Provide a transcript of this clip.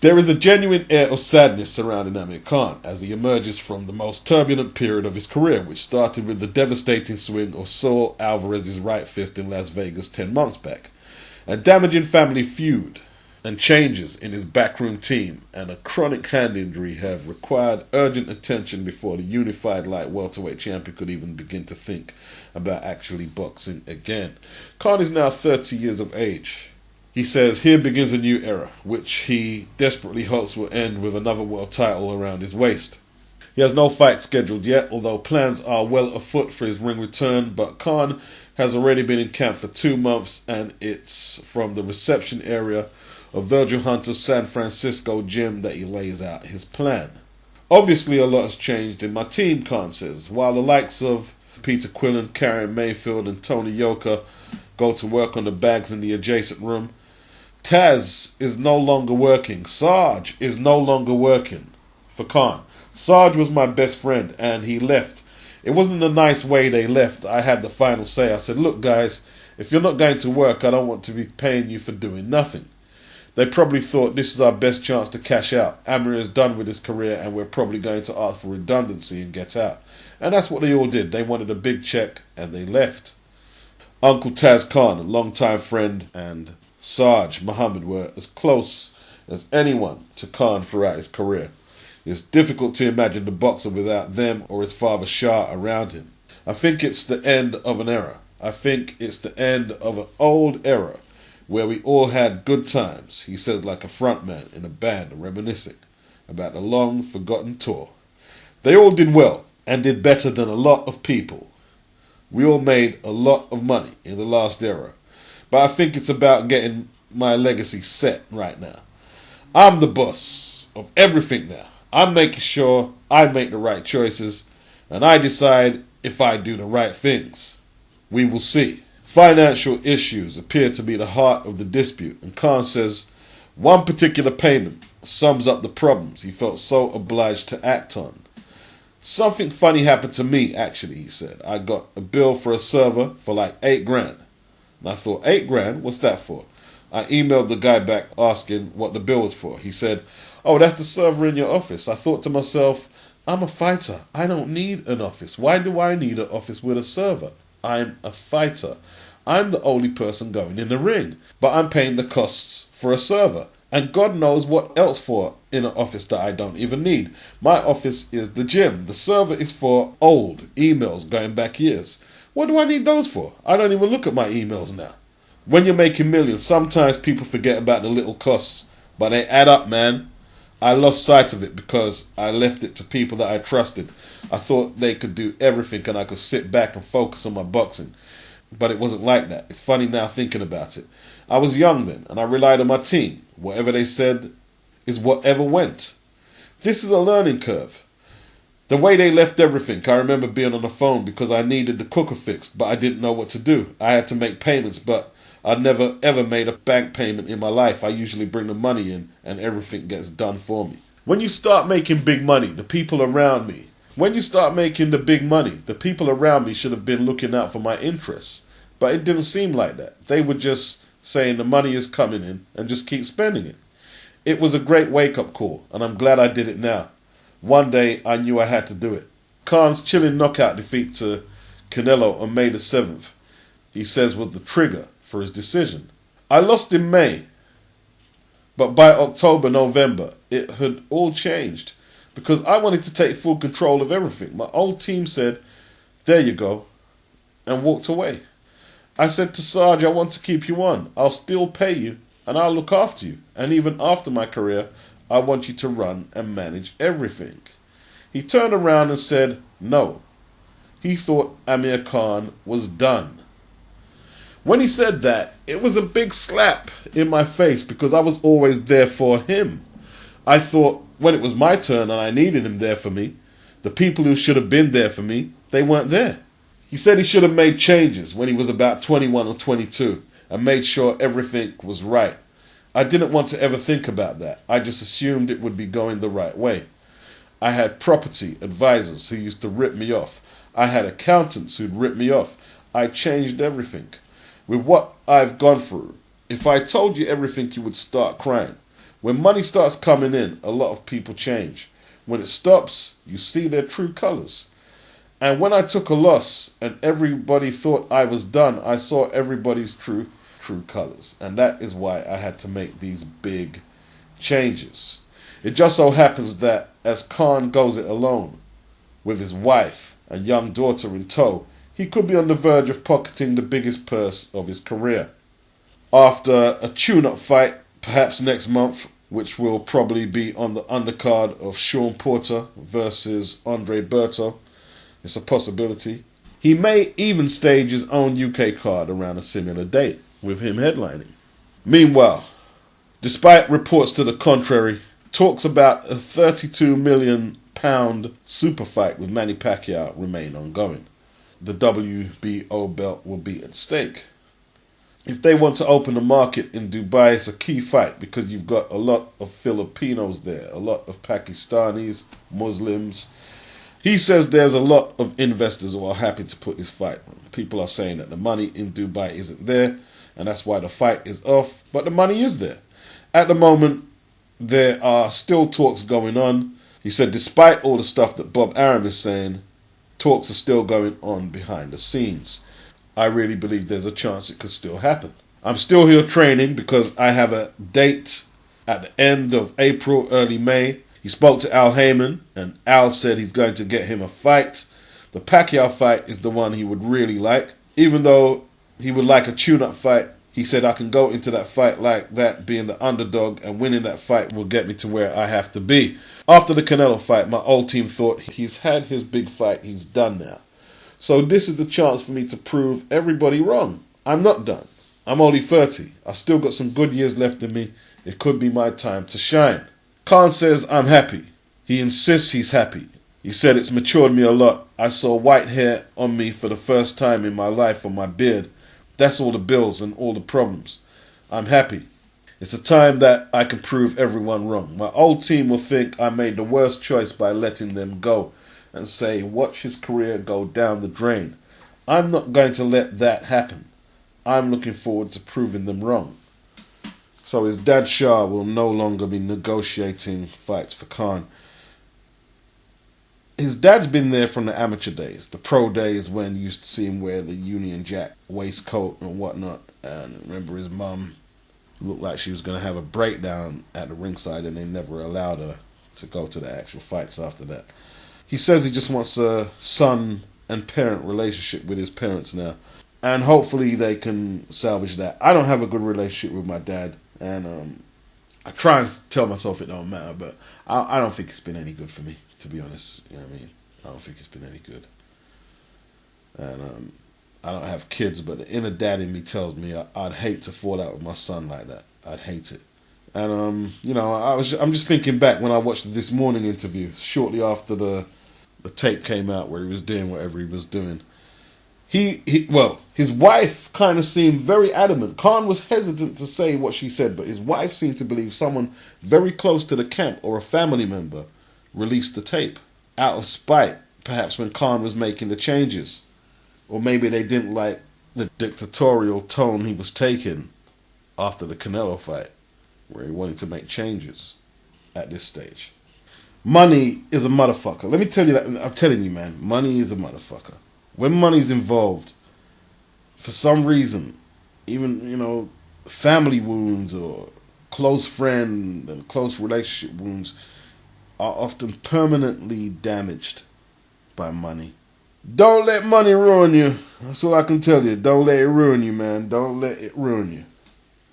There is a genuine air of sadness surrounding Amir Khan as he emerges from the most turbulent period of his career, which started with the devastating swing of Saul Alvarez's right fist in Las Vegas 10 months back, a damaging family feud, and changes in his backroom team and a chronic hand injury have required urgent attention before the unified light welterweight champion could even begin to think about actually boxing again. Khan is now 30 years of age. He says here begins a new era, which he desperately hopes will end with another world title around his waist. He has no fight scheduled yet, although plans are well afoot for his ring return, but Khan has already been in camp for 2 months, and it's from the reception area of Virgil Hunter's San Francisco gym that he lays out his plan. Obviously a lot has changed in my team, Khan says. While the likes of Peter Quillen, Karen Mayfield and Tony Yoka go to work on the bags in the adjacent room, Taz is no longer working. Sarge is no longer working for Khan. Sarge was my best friend and he left. It wasn't a nice way they left. I had the final say. I said, look guys, if you're not going to work, I don't want to be paying you for doing nothing. They probably thought this is our best chance to cash out. Amir is done with his career and we're probably going to ask for redundancy and get out. And that's what they all did. They wanted a big check and they left. Uncle Taz Khan, a longtime friend, and Sarge Muhammad were as close as anyone to Khan throughout his career. It's difficult to imagine the boxer without them or his father Shah around him. I think it's the end of an era. I think it's the end of an old era where we all had good times, he says like a frontman in a band reminiscing about the long forgotten tour. They all did well and did better than a lot of people. We all made a lot of money in the last era. But I think it's about getting my legacy set right now. I'm the boss of everything now. I'm making sure I make the right choices and I decide if I do the right things. We will see. Financial issues appear to be the heart of the dispute, and Khan says one particular payment sums up the problems he felt so obliged to act on. Something funny happened to me, actually, he said. I got a bill for a server for like $8,000. And I thought, $8,000? What's that for? I emailed the guy back asking what the bill was for. He said, oh, that's the server in your office. I thought to myself, I'm a fighter. I don't need an office. Why do I need an office with a server? I'm a fighter. I'm the only person going in the ring. But I'm paying the costs for a server. And God knows what else for in an office that I don't even need. My office is the gym. The server is for old emails going back years. What do I need those for? I don't even look at my emails now. When you're making millions, sometimes people forget about the little costs. But they add up, man. I lost sight of it because I left it to people that I trusted. I thought they could do everything and I could sit back and focus on my boxing. But it wasn't like that. It's funny now thinking about it. I was young then and I relied on my team. Whatever they said is whatever went. This is a learning curve. The way they left everything, I remember being on the phone because I needed the cooker fixed, but I didn't know what to do. I had to make payments, but I'd never ever made a bank payment in my life. I usually bring the money in and everything gets done for me. When you start making big money, the people around me should have been looking out for my interests. But it didn't seem like that. They were just saying the money is coming in and just keep spending it. It was a great wake-up call, and I'm glad I did it now. One day, I knew I had to do it. Khan's chilling knockout defeat to Canelo on May the 7th, he says was the trigger for his decision. I lost in May, but by October, November, it had all changed because I wanted to take full control of everything. My old team said, there you go, and walked away. I said to Sarge, I want to keep you on. I'll still pay you, and I'll look after you. And even after my career, I want you to run and manage everything. He turned around and said, no. He thought Amir Khan was done. When he said that, it was a big slap in my face because I was always there for him. I thought when it was my turn and I needed him there for me, the people who should have been there for me, they weren't there. He said he should have made changes when he was about 21 or 22 and made sure everything was right. I didn't want to ever think about that. I just assumed it would be going the right way. I had property advisors who used to rip me off. I had accountants who'd rip me off. I changed everything. With what I've gone through, if I told you everything, you would start crying. When money starts coming in, a lot of people change. When it stops, you see their true colours. And when I took a loss and everybody thought I was done, I saw everybody's true colours. And that is why I had to make these big changes. It just so happens that as Khan goes it alone, with his wife and young daughter in tow, he could be on the verge of pocketing the biggest purse of his career. After a tune-up fight, perhaps next month, which will probably be on the undercard of Sean Porter versus Andre Berto, it's a possibility. He may even stage his own UK card around a similar date, with him headlining. Meanwhile, despite reports to the contrary, talks about a £32 million super fight with Manny Pacquiao remain ongoing. The WBO belt will be at stake. If they want to open the market in Dubai, it's a key fight because you've got a lot of Filipinos there, a lot of Pakistanis, Muslims. He says there's a lot of investors who are happy to put this fight on. People are saying that the money in Dubai isn't there, and that's why the fight is off, but the money is there. At the moment, there are still talks going on. He said despite all the stuff that Bob Arum is saying, talks are still going on behind the scenes. I really believe there's a chance it could still happen. I'm still here training because I have a date at the end of April, early May. He spoke to Al Heyman, and Al said he's going to get him a fight. The Pacquiao fight is the one he would really like. Even though he would like a tune-up fight, he said I can go into that fight like that, being the underdog, and winning that fight will get me to where I have to be. After the Canelo fight, my old team thought he's had his big fight, he's done now. So this is the chance for me to prove everybody wrong. I'm not done. I'm only 30. I've still got some good years left in me. It could be my time to shine. Khan says I'm happy. He insists he's happy. He said it's matured me a lot. I saw white hair on me for the first time in my life on my beard. That's all the bills and all the problems. I'm happy. It's a time that I can prove everyone wrong. My old team will think I made the worst choice by letting them go and say, watch his career go down the drain. I'm not going to let that happen. I'm looking forward to proving them wrong. So his dad Shah will no longer be negotiating fights for Khan. His dad's been there from the amateur days, the pro days when you used to see him wear the Union Jack waistcoat and whatnot. And remember his mum looked like she was going to have a breakdown at the ringside and they never allowed her to go to the actual fights after that. He says he just wants a son and parent relationship with his parents now. And hopefully they can salvage that. I don't have a good relationship with my dad. And I try and tell myself it don't matter. But I don't think it's been any good for me, to be honest. You know what I mean? I don't think it's been any good. And I don't have kids, but the inner dad in me tells me I'd hate to fall out with my son like that. I'd hate it. And, you know, I'm just thinking back when I watched the This Morning interview, shortly after the tape came out where he was doing whatever he was doing. His wife kind of seemed very adamant. Khan was hesitant to say what she said, but his wife seemed to believe someone very close to the camp or a family member released the tape out of spite, perhaps when Khan was making the changes. Or maybe they didn't like the dictatorial tone he was taking after the Canelo fight, where he wanted to make changes at this stage. Money is a motherfucker. Let me tell you that. I'm telling you, man, money is a motherfucker. When money's involved, for some reason, even, you know, family wounds or close friend and close relationship wounds are often permanently damaged by money. Don't let money ruin you. That's all I can tell you. Don't let it ruin you, man. Don't let it ruin you.